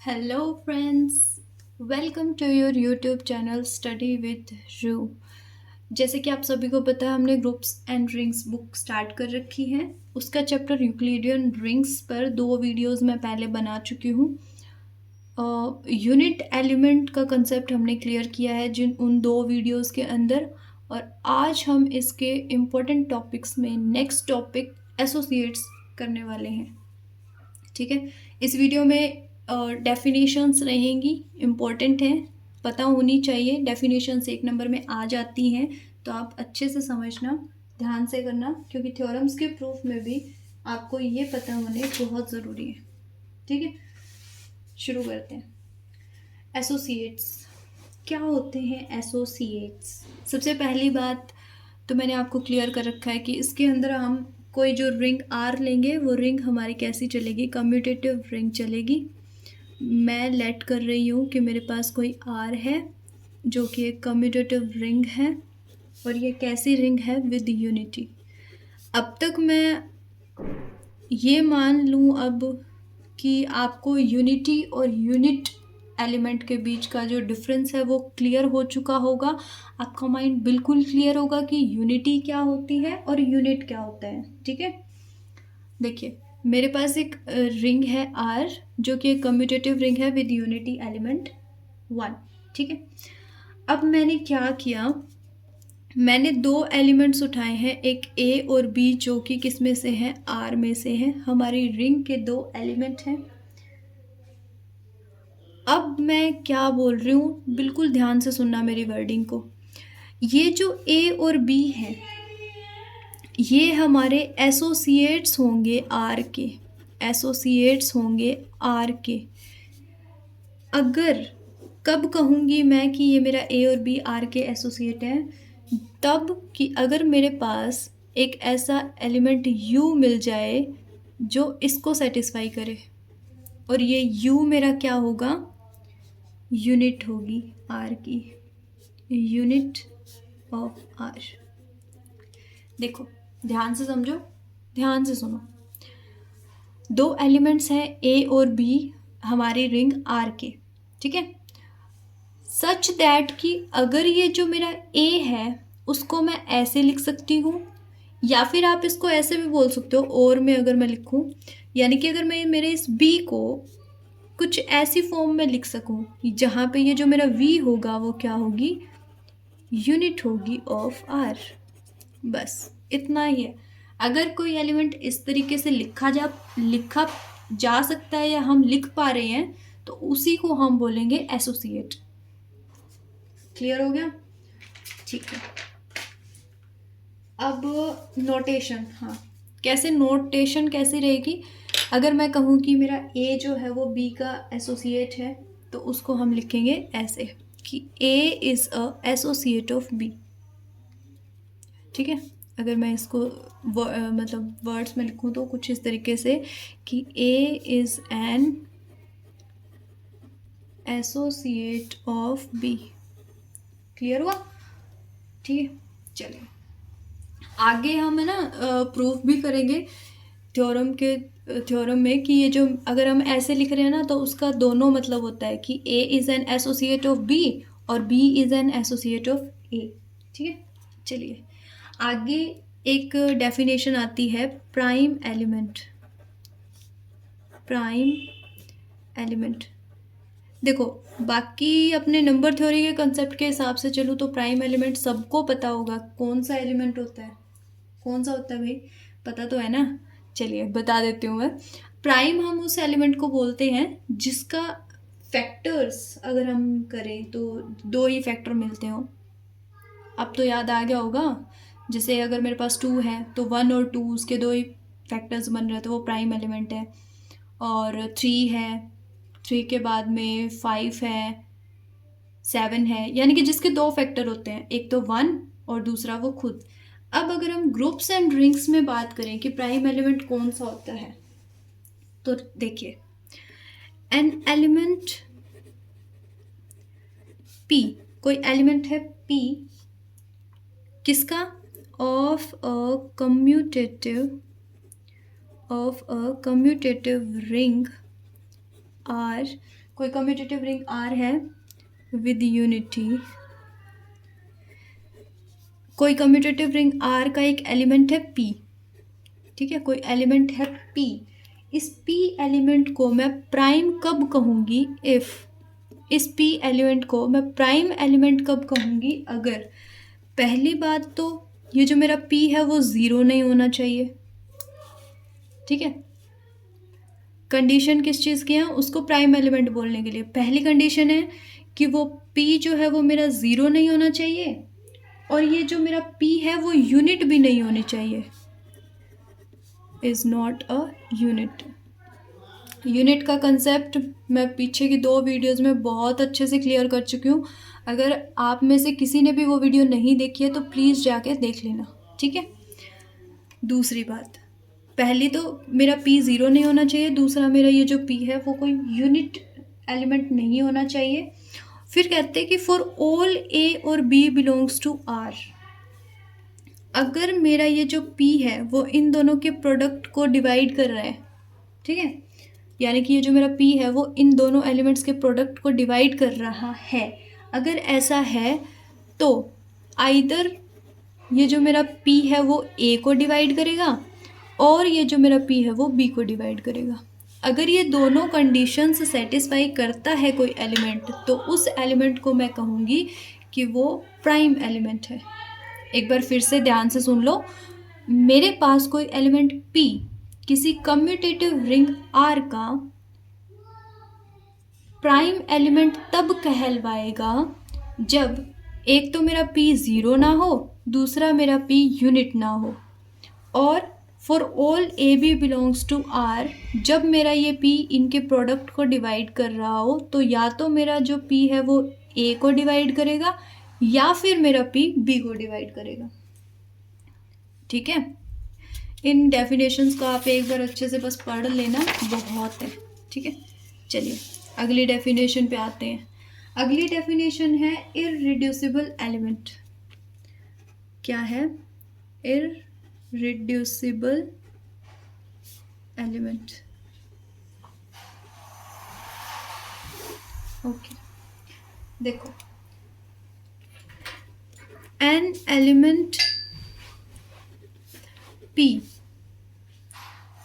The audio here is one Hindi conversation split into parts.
Hello friends, welcome to your YouTube channel study with रू। जैसे कि आप सभी को पता है, हमने groups and rings book start कर रखी है। उसका चैप्टर यूक्लिडियन रिंग्स पर 2 वीडियोस मैं पहले बना चुकी हूँ। यूनिट एलिमेंट का कंसेप्ट हमने क्लियर किया है जिन उन 2 वीडियोस के अंदर। और आज हम इसके इम्पोर्टेंट टॉपिक्स में नेक्स्ट टॉपिक एसोसिएट्स करने वाले हैं। ठीक है, इस वीडियो में डेफिनेशंस रहेंगी, इम्पोर्टेंट हैं, पता होनी चाहिए। डेफिनेशंस 1 नंबर में आ जाती हैं, तो आप अच्छे से समझना, ध्यान से करना, क्योंकि थ्योरम्स के प्रूफ में भी आपको ये पता होने बहुत ज़रूरी है। ठीक है, शुरू करते हैं। एसोसिएट्स क्या होते हैं? एसोसिएट्स, सबसे पहली बात तो मैंने आपको क्लियर कर रखा है कि इसके अंदर हम कोई जो रिंग आर लेंगे, वो रिंग हमारी कैसी चलेगी? कम्यूटेटिव रिंग चलेगी। मैं लेट कर रही हूँ कि मेरे पास कोई आर है जो कि एक कम्यूटेटिव रिंग है, और ये कैसी रिंग है? With unity. अब तक मैं ये मान लूँ अब कि आपको यूनिटी और यूनिट एलिमेंट के बीच का जो डिफरेंस है वो क्लियर हो चुका होगा। आपका माइंड बिल्कुल क्लियर होगा कि यूनिटी क्या होती है और यूनिट क्या होता है। ठीक है, देखिए मेरे पास एक रिंग है आर जो कि एक कम्यूटेटिव रिंग है विद यूनिटी एलिमेंट 1। ठीक है, अब मैंने क्या किया, मैंने 2 एलिमेंट्स उठाए हैं, एक ए और बी, जो कि किस में से हैं? आर में से हैं। हमारी रिंग के 2 एलिमेंट हैं। अब मैं क्या बोल रही हूँ, बिल्कुल ध्यान से सुनना मेरी वर्डिंग को। ये जो ए और बी हैं, ये हमारे एसोसिएट्स होंगे आर के, एसोसिएट्स होंगे आर के। अगर कब कहूँगी मैं कि ये मेरा ए और बी आर के एसोसिएट हैं? तब कि अगर मेरे पास एक ऐसा एलिमेंट यू मिल जाए जो इसको सेटिस्फाई करे, और ये यू मेरा क्या होगा? यूनिट होगी आर की, यूनिट ऑफ आर। देखो ध्यान से समझो, ध्यान से सुनो। 2 एलिमेंट्स हैं ए और बी हमारी रिंग आर के। ठीक है, सच दैट कि अगर ये जो मेरा ए है उसको मैं ऐसे लिख सकती हूँ, या फिर आप इसको ऐसे भी बोल सकते हो, और में अगर मैं लिखूँ, यानी कि अगर मैं मेरे इस बी को कुछ ऐसी फॉर्म में लिख सकूँ जहाँ पे ये जो मेरा वी होगा वो क्या होगी? यूनिट होगी ऑफ आर। बस इतना ही है। अगर कोई एलिमेंट इस तरीके से लिखा जा सकता है या हम लिख पा रहे हैं, तो उसी को हम बोलेंगे एसोसिएट। क्लियर हो गया? ठीक है, अब नोटेशन। हाँ, कैसे नोटेशन कैसी रहेगी? अगर मैं कहूँ कि मेरा ए जो है वो बी का एसोसिएट है, तो उसको हम लिखेंगे ऐसे कि A is a associate of B. ठीक है, अगर मैं इसको मतलब वर्ड्स में लिखूँ तो कुछ इस तरीके से कि A is an associate of B. Clear हुआ? ठीक है, चलिए आगे हम है ना प्रूफ भी करेंगे थ्योरम में कि ये जो अगर हम ऐसे लिख रहे हैं ना, तो उसका दोनों मतलब होता है कि A is an associate of B और B is an associate of A. ठीक है, चलिए आगे एक डेफिनेशन आती है प्राइम एलिमेंट। प्राइम एलिमेंट, देखो बाकी अपने नंबर थ्योरी के कंसेप्ट के हिसाब से चलूँ तो प्राइम एलिमेंट सबको पता होगा कौन सा एलिमेंट होता है। कौन सा होता है भाई? पता तो है ना? चलिए बता देती हूँ मैं। प्राइम हम उस एलिमेंट को बोलते हैं जिसका फैक्टर्स अगर हम करें तो 2 ही फैक्टर मिलते हो। अब तो याद आ गया होगा, जैसे अगर मेरे पास 2 है तो 1 और 2 उसके 2 ही फैक्टर्स बन रहे हैं, तो वो प्राइम एलिमेंट है। और 3 है, 3 के बाद में 5 है, 7 है, यानी कि जिसके 2 फैक्टर होते हैं, एक तो 1 और दूसरा वो खुद। अब अगर हम ग्रुप्स एंड रिंग्स में बात करें कि प्राइम एलिमेंट कौन सा होता है, तो देखिए एन एलिमेंट पी, कोई एलिमेंट है पी, किसका? Of a commutative ring R, कोई कम्यूटेटिव रिंग आर है विद यूनिटी, कोई कम्यूटेटिव रिंग आर का एक एलिमेंट है पी, ठीक है, कोई एलिमेंट है पी। इस पी एलिमेंट को मैं प्राइम कब कहूँगी, इफ, इस पी एलिमेंट को मैं प्राइम एलिमेंट कब कहूँगी, अगर पहली बात तो ये जो मेरा पी है वो ज़ीरो नहीं होना चाहिए, ठीक है। कंडीशन किस चीज़ की है, उसको प्राइम एलिमेंट बोलने के लिए पहली कंडीशन है कि वो पी जो है वो मेरा ज़ीरो नहीं होना चाहिए, और ये जो मेरा पी है वो यूनिट भी नहीं होनी चाहिए, is not a unit. Unit का कंसेप्ट मैं पीछे की 2 वीडियोज़ में बहुत अच्छे से क्लियर कर चुकी हूँ। अगर आप में से किसी ने भी वो वीडियो नहीं देखी है तो प्लीज़ जाके देख लेना, ठीक है। दूसरी बात, पहली तो मेरा पी ज़ीरो नहीं होना चाहिए, दूसरा मेरा ये जो पी है वो कोई यूनिट एलिमेंट नहीं होना चाहिए। फिर कहते हैं कि फॉर ऑल ए और बी बिलोंग्स टू आर, अगर मेरा ये जो पी है वो इन दोनों के प्रोडक्ट को डिवाइड कर रहा है, ठीक है, यानी कि ये जो मेरा पी है वो इन दोनों एलिमेंट्स के प्रोडक्ट को डिवाइड कर रहा है, अगर ऐसा है तो आइदर ये जो मेरा पी है वो ए को डिवाइड करेगा और ये जो मेरा पी है वो बी को डिवाइड करेगा। अगर ये दोनों कंडीशंस सेटिस्फाई करता है कोई एलिमेंट, तो उस एलिमेंट को मैं कहूँगी कि वो प्राइम एलिमेंट है। एक बार फिर से ध्यान से सुन लो, मेरे पास कोई एलिमेंट पी किसी कम्यूटेटिव रिंग आर का प्राइम एलिमेंट तब कहलवाएगा जब एक तो मेरा पी ज़ीरो ना हो, दूसरा मेरा पी यूनिट ना हो, और for all A B belongs to R, जब मेरा ये पी इनके प्रोडक्ट को डिवाइड कर रहा हो तो या तो मेरा जो पी है वो ए को डिवाइड करेगा या फिर मेरा पी बी को डिवाइड करेगा, ठीक है। इन डेफिनेशंस को आप एक बार अच्छे से बस पढ़ लेना, बहुत है, ठीक है। चलिए अगली डेफिनेशन पे आते हैं। अगली डेफिनेशन है इररिड्यूसिबल एलिमेंट। क्या है, इररिड्यूसिबल एलिमेंट। ओके, देखो, an element P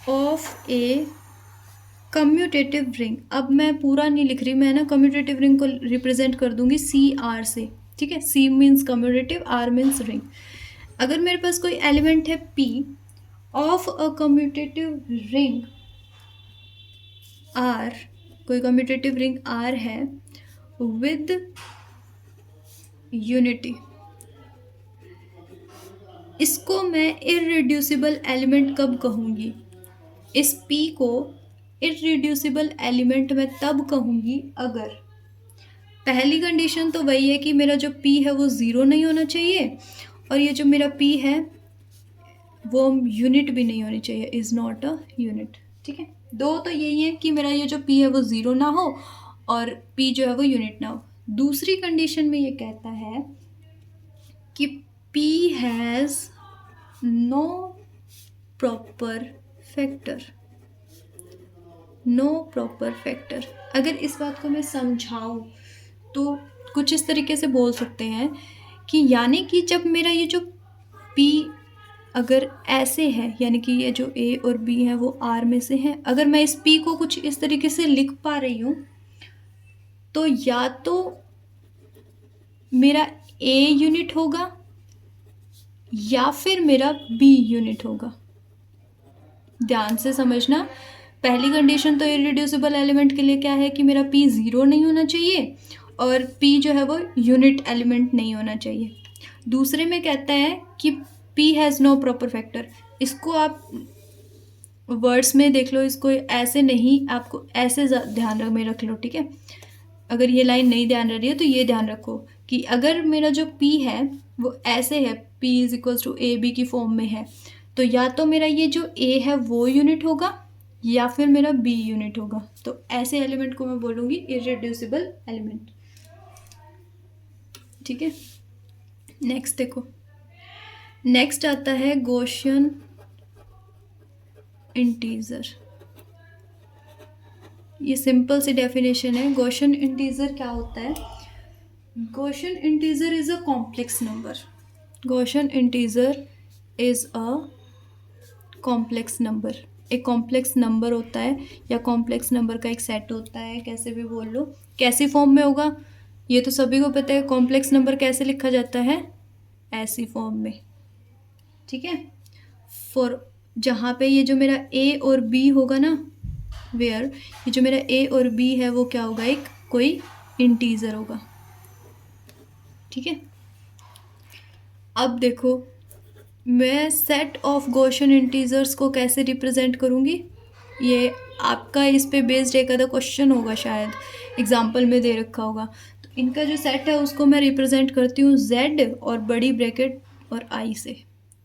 of a commutative ring, अब मैं पूरा नहीं लिख रही, मैं ना कम्यूटेटिव रिंग को रिप्रेजेंट कर दूंगी CR से, ठीक है। C means commutative, R means ring. अगर मेरे पास कोई एलिमेंट है P of a commutative ring R, कोई कम्यूटेटिव रिंग R है विद यूनिटी, इसको मैं इररिड्यूसिबल एलिमेंट कब कहूँगी, इस P को इररिड्यूसिबल एलिमेंट मैं तब कहूँगी अगर पहली कंडीशन तो वही है कि मेरा जो P है वो ज़ीरो नहीं होना चाहिए और ये जो मेरा P है वो यूनिट भी नहीं होनी चाहिए, इज़ नॉट अ यूनिट, ठीक है। दो तो यही है कि मेरा ये जो P है वो ज़ीरो ना हो और P जो है वो यूनिट ना हो। दूसरी कंडीशन में ये कहता है कि P has no proper factor, no proper factor. अगर इस बात को मैं समझाऊँ तो कुछ इस तरीके से बोल सकते हैं कि यानी कि जब मेरा ये जो P अगर ऐसे है, यानी कि ये जो A और B है वो R में से हैं, अगर मैं इस P को कुछ इस तरीके से लिख पा रही हूँ तो या तो मेरा A यूनिट होगा या फिर मेरा B यूनिट होगा। ध्यान से समझना, पहली कंडीशन तो इररिड्यूसिबल एलिमेंट के लिए क्या है कि मेरा P ज़ीरो नहीं होना चाहिए और P जो है वो यूनिट एलिमेंट नहीं होना चाहिए। दूसरे में कहता है कि P has no proper factor. इसको आप वर्ड्स में देख लो, इसको ऐसे नहीं, आपको ऐसे ध्यान में रख लो, ठीक है। अगर ये लाइन नहीं ध्यान रह रही है तो ये ध्यान रखो कि अगर मेरा जो P है वो ऐसे है, P is equals to a b की फॉर्म में है, तो या तो मेरा ये जो A है वो यूनिट होगा या फिर मेरा B यूनिट होगा। तो ऐसे एलिमेंट को मैं बोलूँगी इररिड्यूसिबल एलिमेंट, ठीक है। नेक्स्ट देखो, नेक्स्ट आता है गॉसियन इंटीजर। ये सिंपल सी डेफिनेशन है। गॉसियन इंटीजर क्या होता है? Gaussian integer is a complex number. Gaussian integer is a complex number. एक कॉम्प्लेक्स नंबर होता है या कॉम्प्लेक्स नंबर का एक सेट होता है, कैसे भी बोल लो। कैसी फॉर्म में होगा ये तो सभी को पता है। कॉम्प्लेक्स नंबर कैसे लिखा जाता है? ऐसी फॉर्म में, ठीक है। फॉर जहाँ पे ये जो मेरा ए और बी होगा ना, वेयर ये जो मेरा ए और बी है वो क्या होगा? एक कोई इंटीजर होगा, ठीक है। अब देखो मैं सेट ऑफ गॉसियन इंटीजर्स को कैसे रिप्रेजेंट करूँगी? ये आपका इस पे बेस्ड एक आधा क्वेश्चन होगा, शायद एग्जाम्पल में दे रखा होगा। तो इनका जो सेट है उसको मैं रिप्रेजेंट करती हूँ जेड और बड़ी ब्रैकेट और आई से।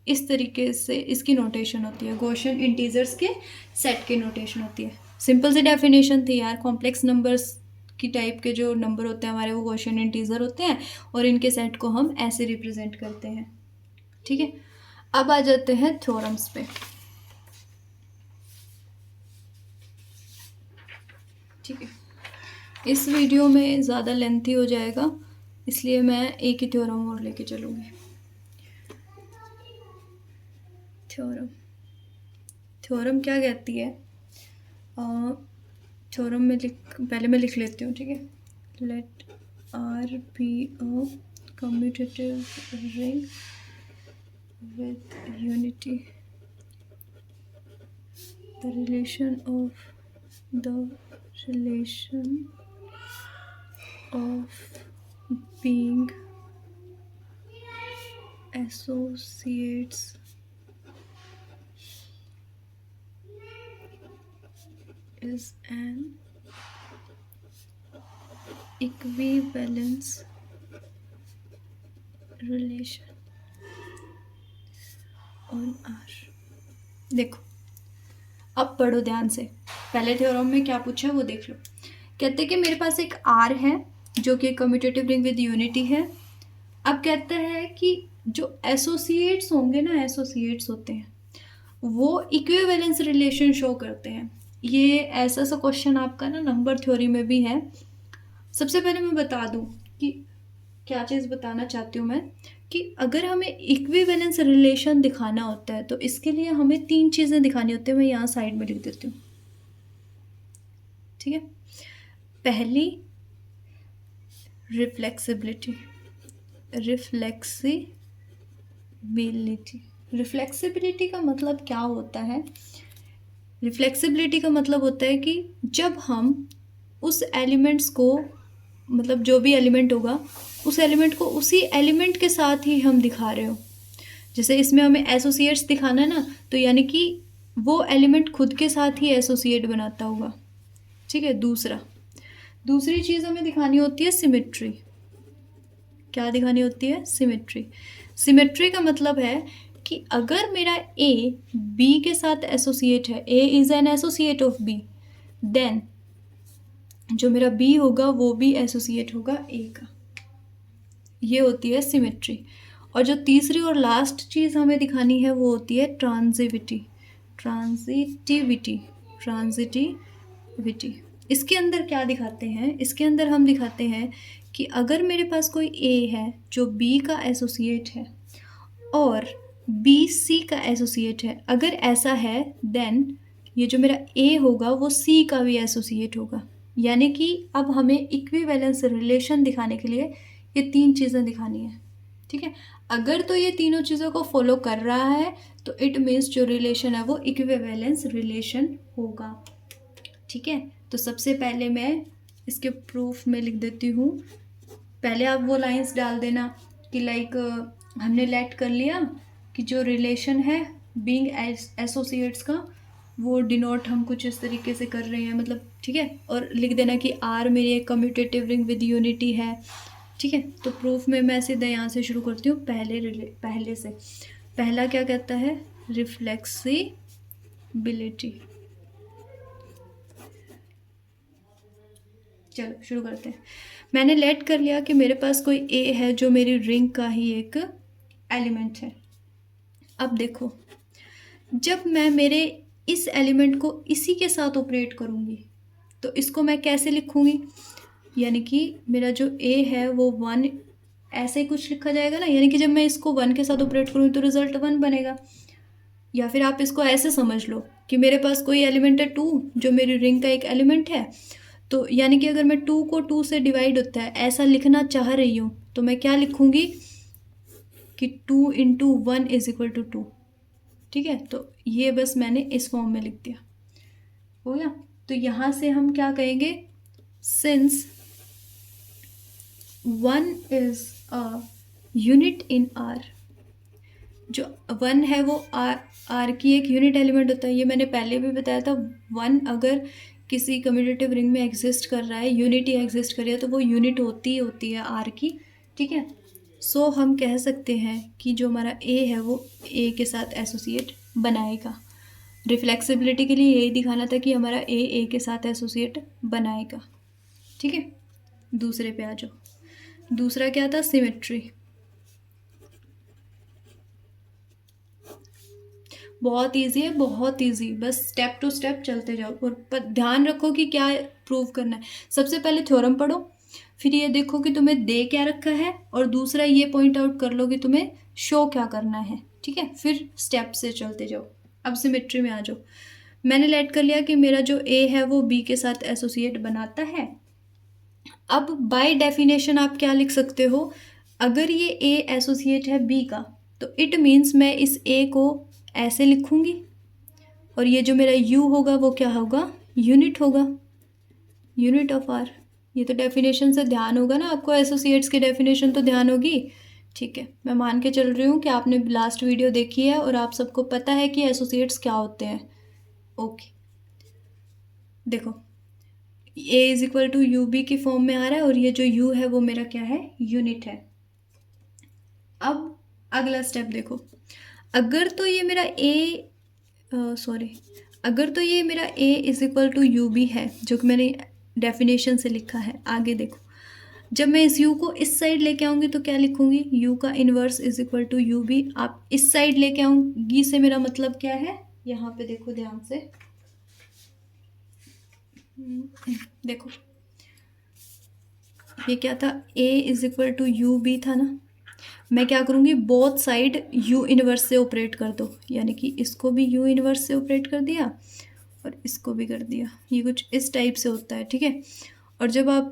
इस तरीके से इसकी नोटेशन होती है। गॉसियन इंटीजर्स के सेट की नोटेशन होती है। सिंपल सी डेफिनेशन थी यार। कॉम्प्लेक्स नंबर्स की टाइप के जो नंबर होते हैं हमारे वो गॉसियन इंटीजर होते हैं और इनके सेट को हम ऐसे रिप्रेजेंट करते हैं, ठीक है। अब आ जाते हैं थ्योरम्स पे, ठीक है। इस वीडियो में ज़्यादा लेंथी हो जाएगा इसलिए मैं एक ही थ्योरम और लेके चलूँगी। थ्योरम क्या कहती है? थ्योरम में पहले मैं लिख लेती हूँ, ठीक है। Let R be a commutative ring with unity. The relation of being associates is an equivalence relation on R। देखो अब पढ़ो ध्यान से। पहले थ्योरम में क्या पूछा है वो देख लो। कहते हैं कि मेरे पास एक R है जो कि कम्यूटेटिव रिंग विद यूनिटी है। अब कहता है कि जो एसोसिएट्स होंगे ना, एसोसिएट्स होते हैं वो इक्विवेलेंस रिलेशन शो करते हैं। ये ऐसा सा क्वेश्चन आपका ना नंबर थ्योरी में भी है। सबसे पहले मैं बता दूं कि क्या चीज़ बताना चाहती हूँ मैं, कि अगर हमें इक्विवेलेंस रिलेशन दिखाना होता है तो इसके लिए हमें 3 चीज़ें दिखानी होती है। मैं यहाँ साइड में लिख देती हूँ, ठीक है। पहली रिफ्लेक्सिबिलिटी। रिफ्लेक्सिबिलिटी का मतलब क्या होता है? रिफ्लेक्सिबिलिटी का मतलब होता है कि जब हम उस एलिमेंट्स को, मतलब जो भी एलिमेंट होगा उस एलिमेंट को उसी एलिमेंट के साथ ही हम दिखा रहे हो। जैसे इसमें हमें एसोसिएट्स दिखाना है ना, तो यानी कि वो एलिमेंट खुद के साथ ही एसोसिएट बनाता होगा, ठीक है। दूसरी चीज़ हमें दिखानी होती है सिमेट्री। क्या दिखानी होती है? सिमेट्री। सिमेट्री का मतलब है कि अगर मेरा ए बी के साथ एसोसिएट है, a is an associate of b, then जो मेरा बी होगा वो भी एसोसिएट होगा ए का। ये होती है सिमेट्री। और जो तीसरी और लास्ट चीज़ हमें दिखानी है वो होती है ट्रांजिटिविटी। इसके अंदर क्या दिखाते हैं? इसके अंदर हम दिखाते हैं कि अगर मेरे पास कोई ए है जो बी का एसोसिएट है और बी सी का एसोसिएट है, अगर ऐसा है देन ये जो मेरा ए होगा वो सी का भी एसोसिएट होगा। यानी कि अब हमें इक्विवेलेंस रिलेशन दिखाने के लिए ये 3 चीज़ें दिखानी है, ठीक है। अगर तो ये तीनों चीज़ों को फॉलो कर रहा है तो इट मीन्स जो रिलेशन है वो इक्विवेलेंस रिलेशन होगा, ठीक है। तो सबसे पहले मैं इसके प्रूफ में लिख देती हूँ। पहले आप वो लाइंस डाल देना कि लाइक हमने लेट कर लिया कि जो रिलेशन है बीइंग एसोसिएट्स का वो डिनोट हम कुछ इस तरीके से कर रहे हैं, मतलब, ठीक है। और लिख देना कि आर मेरी एक कम्यूटेटिव रिंग विद यूनिटी है, ठीक है। तो प्रूफ में मैं सीधा यहाँ से शुरू करती हूँ। पहले से पहला क्या कहता है? रिफ्लेक्सिबिलिटी। चलो शुरू करते हैं। मैंने लेट कर लिया कि मेरे पास कोई ए है जो मेरी रिंग का ही एक एलिमेंट है। अब देखो जब मैं मेरे इस एलिमेंट को इसी के साथ ऑपरेट करूँगी तो इसको मैं कैसे लिखूँगी, यानी कि मेरा जो ए है वो 1 ऐसे कुछ लिखा जाएगा ना, यानी कि जब मैं इसको 1 के साथ ऑपरेट करूँगी तो रिजल्ट 1 बनेगा। या फिर आप इसको ऐसे समझ लो कि मेरे पास कोई एलिमेंट है 2 जो मेरी रिंग का एक एलिमेंट है, तो यानी कि अगर मैं 2 को 2 से डिवाइड होता है ऐसा लिखना चाह रही हूँ तो मैं क्या लिखूँगी कि 2 इंटू 1 इज इक्वल टू 2। ठीक है, तो ये बस मैंने इस फॉर्म में लिख दिया, हो गया। तो यहाँ से हम क्या कहेंगे, since 1 is a unit in are, जो 1 है वो आर की एक यूनिट एलिमेंट होता है। ये मैंने पहले भी बताया था, 1 अगर किसी कम्यूटेटिव रिंग में एग्जिस्ट कर रहा है, यूनिटी एग्जिस्ट कर रही है, तो वो यूनिट होती ही होती है आर की। ठीक है, सो हम कह सकते हैं कि जो हमारा ए है वो ए के साथ एसोसिएट बनाएगा। रिफ्लेक्सिबिलिटी के लिए यही दिखाना था कि हमारा ए के साथ एसोसिएट बनाएगा। ठीक है, दूसरे पे आ जाओ। दूसरा क्या था, सिमेट्री। बहुत इजी है, बहुत इजी, बस स्टेप टू स्टेप चलते जाओ और ध्यान रखो कि क्या प्रूव करना है। सबसे पहले थ्योरम पढ़ो, फिर ये देखो कि तुम्हें दे क्या रखा है, और दूसरा ये पॉइंट आउट कर लो कि तुम्हें शो क्या करना है। ठीक है, फिर स्टेप से चलते जाओ। अब सिमेट्री में आ जाओ। मैंने लेट कर लिया कि मेरा जो ए है वो बी के साथ एसोसिएट बनाता है। अब बाय डेफिनेशन आप क्या लिख सकते हो, अगर ये ए एसोसिएट है बी का तो इट मीन्स मैं इस ए को ऐसे लिखूंगी, और ये जो मेरा यू होगा वो क्या होगा, यूनिट होगा, यूनिट ऑफ आर। ये तो डेफिनेशन से ध्यान होगा ना आपको, एसोसिएट्स की डेफिनेशन तो ध्यान होगी। ठीक है, मैं मान के चल रही हूँ कि आपने लास्ट वीडियो देखी है और आप सबको पता है कि एसोसिएट्स क्या होते हैं। ओके, देखो A is equal to you B की फॉर्म में आ रहा है, और ये जो यू है वो मेरा क्या है, यूनिट है। अब अगला स्टेप देखो, अगर तो ये मेरा अगर तो ये मेरा A is equal to you B है, जो कि मैंने डेफिनेशन से लिखा है। आगे देखो, जब मैं इस u को इस साइड लेके आऊँगी तो क्या लिखूँगी, u का inverse is equal to you b. आप इस साइड लेके आऊँगी से मेरा मतलब क्या है, यहाँ पे देखो ध्यान से, देखो ये क्या था, a is equal to you b था ना। मैं क्या करूँगी, बोथ साइड u इन्वर्स से ऑपरेट कर दो, यानी कि इसको भी u इन्वर्स से ऑपरेट कर दिया और इसको भी कर दिया। ये कुछ इस टाइप से होता है। ठीक है, और जब आप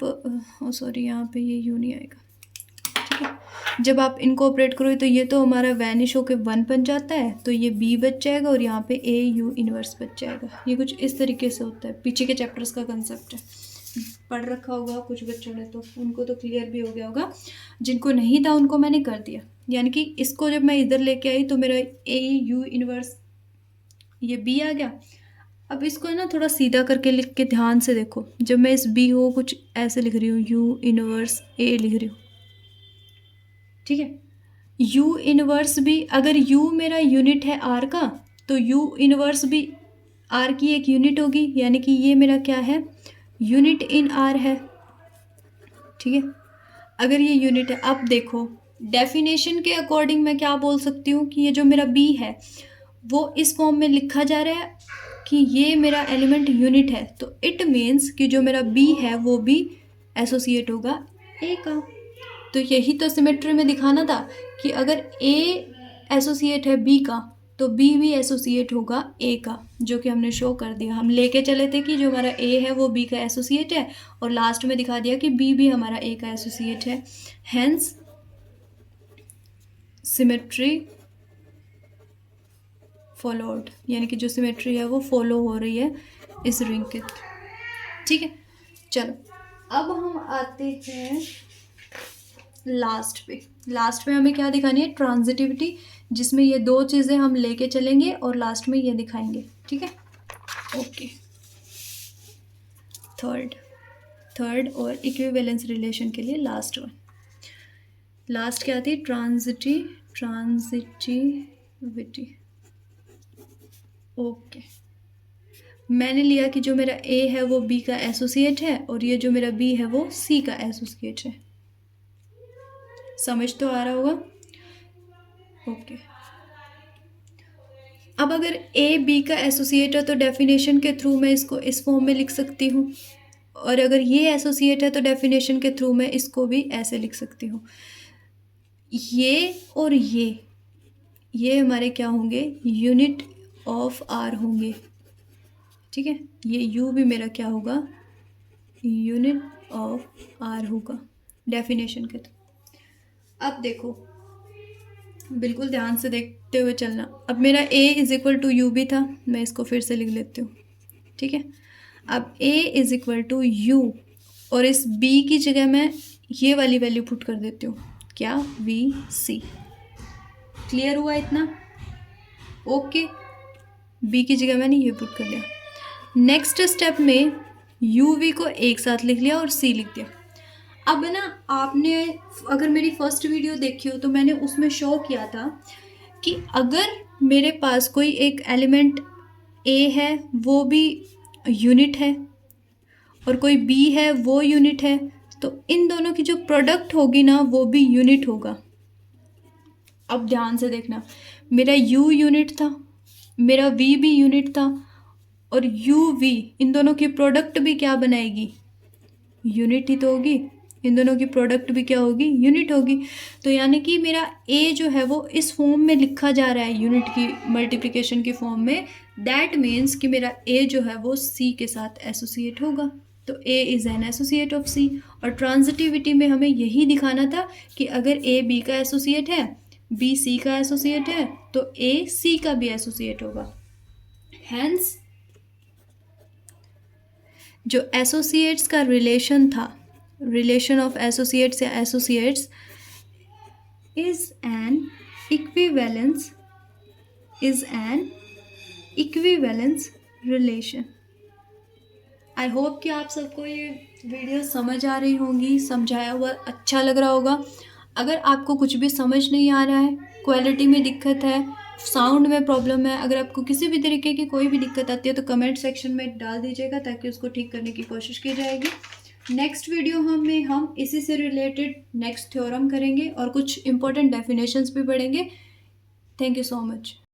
सॉरी यहाँ पे ये u नहीं आएगा। ठीक है, जब आप इनको ऑपरेट करोगे तो ये तो हमारा वैनिश होके 1 बन जाता है, तो ये b बच जाएगा और यहाँ पे a u इन्वर्स बच जाएगा। ये कुछ इस तरीके से होता है, पीछे के चैप्टर्स का कंसेप्ट है, पढ़ रखा होगा कुछ बच्चों ने तो उनको तो क्लियर भी हो गया होगा, जिनको नहीं था उनको मैंने कर दिया। यानी कि इसको जब मैं इधर लेके आई तो मेरा ए यू इन्वर्स ये बी आ गया। अब इसको ना थोड़ा सीधा करके लिख के ध्यान से देखो, जब मैं इस बी को कुछ ऐसे लिख रही हूँ, यू इन्वर्स ए लिख रही हूँ। ठीक है, यू इन्वर्स भी, अगर यू मेरा यूनिट है आर का तो यू इन्वर्स भी आर की एक यूनिट होगी, यानी कि ये मेरा क्या है, यूनिट इन आर है। ठीक है, अगर ये यूनिट है, अब देखो डेफिनेशन के अकॉर्डिंग मैं क्या बोल सकती हूँ कि ये जो मेरा बी है वो इस फॉर्म में लिखा जा रहा है कि ये मेरा एलिमेंट यूनिट है, तो इट मीन्स कि जो मेरा बी है वो भी एसोसिएट होगा ए का। तो यही तो सिमेट्री में दिखाना था कि अगर ए एसोसिएट है बी का तो बी भी एसोसिएट होगा ए का, जो कि हमने शो कर दिया। हम लेके चले थे कि जो हमारा ए है वो बी का एसोसिएट है, और लास्ट में दिखा दिया कि बी भी हमारा ए का एसोसिएट है। हेंस सिमेट्री फॉलोड, यानी कि जो सिमेट्री है वो फॉलो हो रही है इस रिंग के। ठीक है, चलो अब हम आते हैं लास्ट पे। लास्ट में हमें क्या दिखानी है, ट्रांजिटिविटी, जिसमें ये दो चीज़ें हम लेके चलेंगे और लास्ट में ये दिखाएंगे। ठीक है, ओके। थर्ड और इक्विवेलेंस रिलेशन के लिए लास्ट वन, लास्ट क्या थी, ट्रांजिटिविटी। ओके, मैंने लिया कि जो मेरा ए है वो बी का एसोसिएट है और ये जो मेरा बी है वो सी का एसोसिएट है। समझ तो आ रहा होगा। ओके, अब अगर ए बी का एसोसिएट है तो डेफिनेशन के थ्रू मैं इसको इस फॉर्म में लिख सकती हूँ। और अगर ये एसोसिएट है तो डेफिनेशन के थ्रू मैं इसको भी ऐसे लिख सकती हूँ। ये और ये हमारे क्या होंगे, यूनिट ऑफ आर होंगे, ठीक है। ये यू भी मेरा क्या होगा, यूनिट ऑफ आर होगा डेफिनेशन के थ्रू। अब देखो, बिल्कुल ध्यान से देखते हुए चलना। अब मेरा a is equal to u भी था, मैं इसको फिर से लिख लेती हूँ, ठीक है। अब a is equal to u और इस b की जगह मैं ये वाली वैल्यू पुट कर देती हूँ, क्या, वी सी। क्लियर हुआ इतना? ओके, b की जगह मैंने ये पुट कर दिया। नेक्स्ट स्टेप में यू वी को एक साथ लिख लिया और c लिख दिया। अब ना, आपने अगर मेरी फर्स्ट वीडियो देखी हो तो मैंने उसमें शो किया था कि अगर मेरे पास कोई एक एलिमेंट a है वो भी यूनिट है और कोई b है वो यूनिट है, तो इन दोनों की जो प्रोडक्ट होगी ना वो भी यूनिट होगा। अब ध्यान से देखना, मेरा u यूनिट था, मेरा v भी यूनिट था, और u v इन दोनों की प्रोडक्ट भी क्या बनाएगी, यूनिट ही तो होगी। इन दोनों की प्रोडक्ट भी क्या होगी, यूनिट होगी। तो यानी कि मेरा a जो है वो इस फॉर्म में लिखा जा रहा है, यूनिट की मल्टीप्लिकेशन की फॉर्म में। दैट मीन्स कि मेरा a जो है वो c के साथ एसोसिएट होगा। तो a is an associate of c। और ट्रांजिटिविटी में हमें यही दिखाना था कि अगर a b का एसोसिएट है, b c का एसोसिएट है, तो a c का भी एसोसिएट होगा। हैंस जो एसोसिएट्स का रिलेशन था, रिलेशन ऑफ एसोसिएट्स या associates, is an equivalence relation. I hope कि आप सबको ये वीडियो समझ आ रही होंगी, समझाया हुआ अच्छा लग रहा होगा। अगर आपको कुछ भी समझ नहीं आ रहा है, क्वालिटी में दिक्कत है, साउंड में प्रॉब्लम है, अगर आपको किसी भी तरीके की कोई भी दिक्कत आती है तो कमेंट सेक्शन में डाल दीजिएगा ताकि उसको ठीक करने की कोशिश की जाएगी। नेक्स्ट वीडियो में हम इसी से रिलेटेड नेक्स्ट थ्योरम करेंगे और कुछ इंपॉर्टेंट डेफिनेशंस भी पढ़ेंगे। Thank you so much.